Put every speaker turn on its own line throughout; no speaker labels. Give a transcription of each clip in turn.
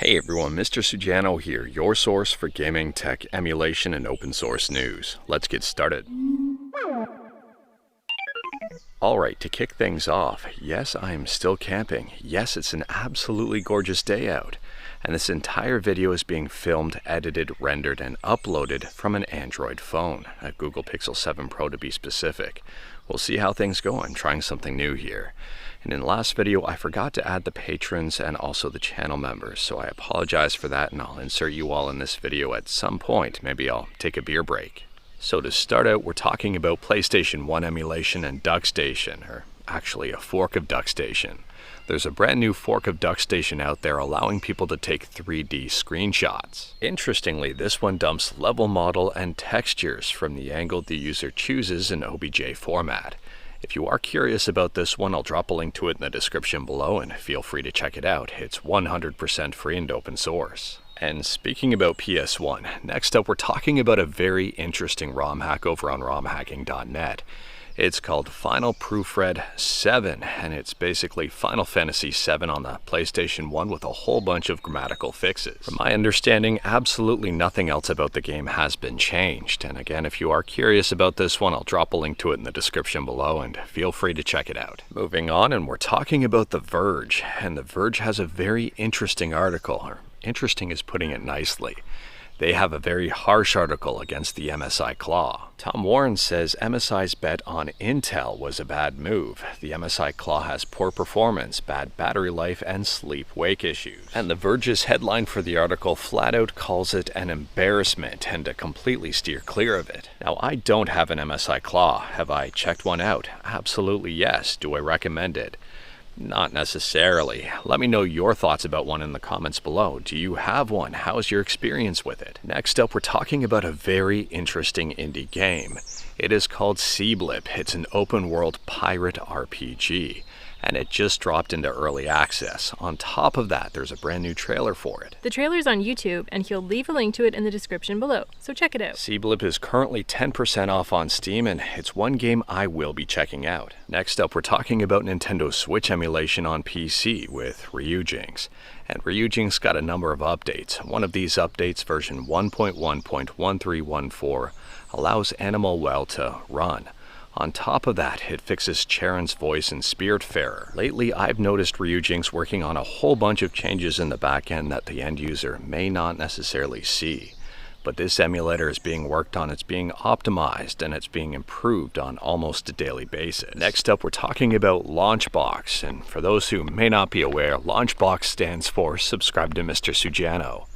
Hey everyone, Mr. Sujano here, your source for gaming, tech, emulation, and open source news. Let's get started. Alright, to kick things off, yes, I am still camping. Yes, it's an absolutely gorgeous day out. And this entire video is being filmed, edited, rendered, and uploaded from an Android phone, a Google Pixel 7 Pro to be specific. We'll see how things go. I'm trying something new here. And in the last video, I forgot to add the patrons and also the channel members, so I apologize for that, and I'll insert you all in this video at some point. Maybe I'll take a beer break. So to start out, we're talking about PlayStation 1 emulation and Duckstation, or actually a fork of Duckstation. There's a brand new fork of Duckstation out there allowing people to take 3D screenshots. Interestingly, this one dumps level model and textures from the angle the user chooses in OBJ format. If you are curious about this one, I'll drop a link to it in the description below and feel free to check it out. It's 100% free and open source. And speaking about PS1, next up we're talking about a very interesting ROM hack over on romhacking.net. It's called Final Proofread 7, and it's basically Final Fantasy 7 on the PlayStation 1 with a whole bunch of grammatical fixes. From my understanding, absolutely nothing else about the game has been changed. And again, if you are curious about this one, I'll drop a link to it in the description below and feel free to check it out. Moving on, and we're talking about The Verge, and The Verge has a very interesting article, or interesting is putting it nicely. They have a very harsh article against the MSI Claw. Tom Warren says MSI's bet on Intel was a bad move. The MSI Claw has poor performance, bad battery life, and sleep-wake issues. And The Verge's headline for the article flat out calls it an embarrassment and to completely steer clear of it. Now, I don't have an MSI Claw. Have I checked one out? Absolutely yes. Do I recommend it? Not necessarily. Let me know your thoughts about one in the comments below. Do you have one? How's your experience with it? Next up, we're talking about a very interesting indie game. It is called SeaBlip. It's an open world pirate RPG, and it just dropped into early access. On top of that, there's a brand new trailer for it.
The trailer's on YouTube, and he'll leave a link to it in the description below, so check it out.
SeaBlip is currently 10% off on Steam, and it's one game I will be checking out. Next up, we're talking about Nintendo Switch emulation on PC with Ryujinx. And Ryujinx got a number of updates. One of these updates, version 1.1.1314, allows Animal Well to run. On top of that, it fixes Charon's voice in Spiritfarer. Lately, I've noticed Ryujinx working on a whole bunch of changes in the backend that the end user may not necessarily see. But this emulator is being worked on, it's being optimized, and it's being improved on almost a daily basis. Next up, we're talking about Launchbox, and for those who may not be aware, Launchbox stands for Subscribe to Mr. Sujano.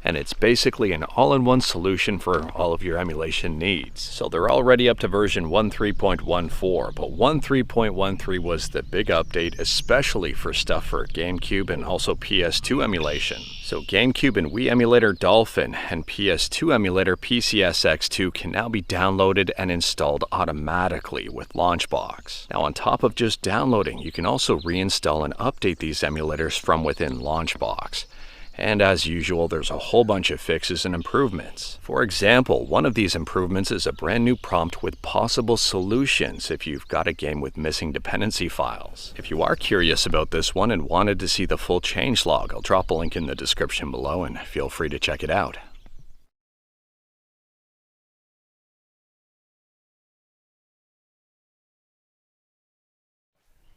And it's basically an all-in-one solution for all of your emulation needs. So they're already up to version 1.3.14, but 1.3.13 was the big update, especially for stuff for GameCube and also PS2 emulation. So GameCube and Wii emulator Dolphin and PS2 emulator PCSX2 can now be downloaded and installed automatically with Launchbox. Now, on top of just downloading, you can also reinstall and update these emulators from within Launchbox. And as usual, there's a whole bunch of fixes and improvements. For example, one of these improvements is a brand new prompt with possible solutions if you've got a game with missing dependency files. If you are curious about this one and wanted to see the full changelog, I'll drop a link in the description below and feel free to check it out.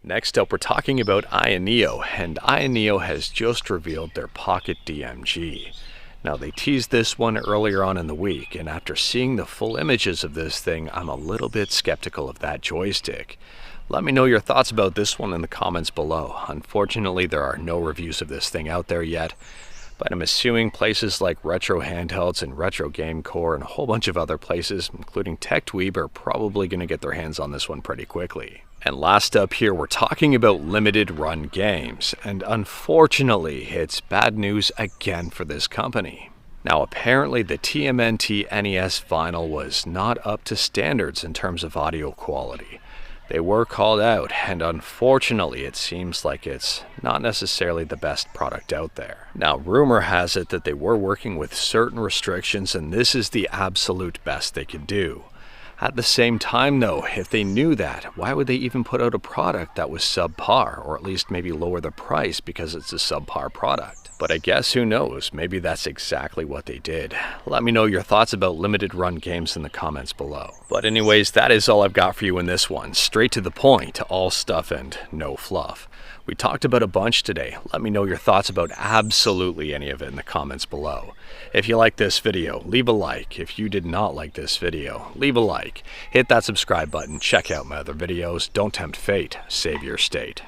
Next up, we're talking about AYANEO, and AYANEO has just revealed their Pocket DMG. Now, they teased this one earlier on in the week, and after seeing the full images of this thing, I'm a little bit skeptical of that joystick. Let me know your thoughts about this one in the comments below. Unfortunately, there are no reviews of this thing out there yet, but I'm assuming places like Retro Handhelds and Retro Game Core and a whole bunch of other places, including TechTweeb, are probably going to get their hands on this one pretty quickly. And last up here, we're talking about limited run games, and unfortunately, it's bad news again for this company. Now, apparently the TMNT NES vinyl was not up to standards in terms of audio quality. They were called out, and unfortunately, it seems like it's not necessarily the best product out there. Now, rumor has it that they were working with certain restrictions, and this is the absolute best they could do. At the same time though, if they knew that, why would they even put out a product that was subpar, or at least maybe lower the price because it's a subpar product? But I guess who knows, maybe that's exactly what they did. Let me know your thoughts about limited run games in the comments below. But anyways, that is all I've got for you in this one. Straight to the point, all stuff and no fluff. We talked about a bunch today. Let me know your thoughts about absolutely any of it in the comments below. If you like this video, leave a like. If you did not like this video, leave a like. Hit that subscribe button, check out my other videos. Don't tempt fate, save your state.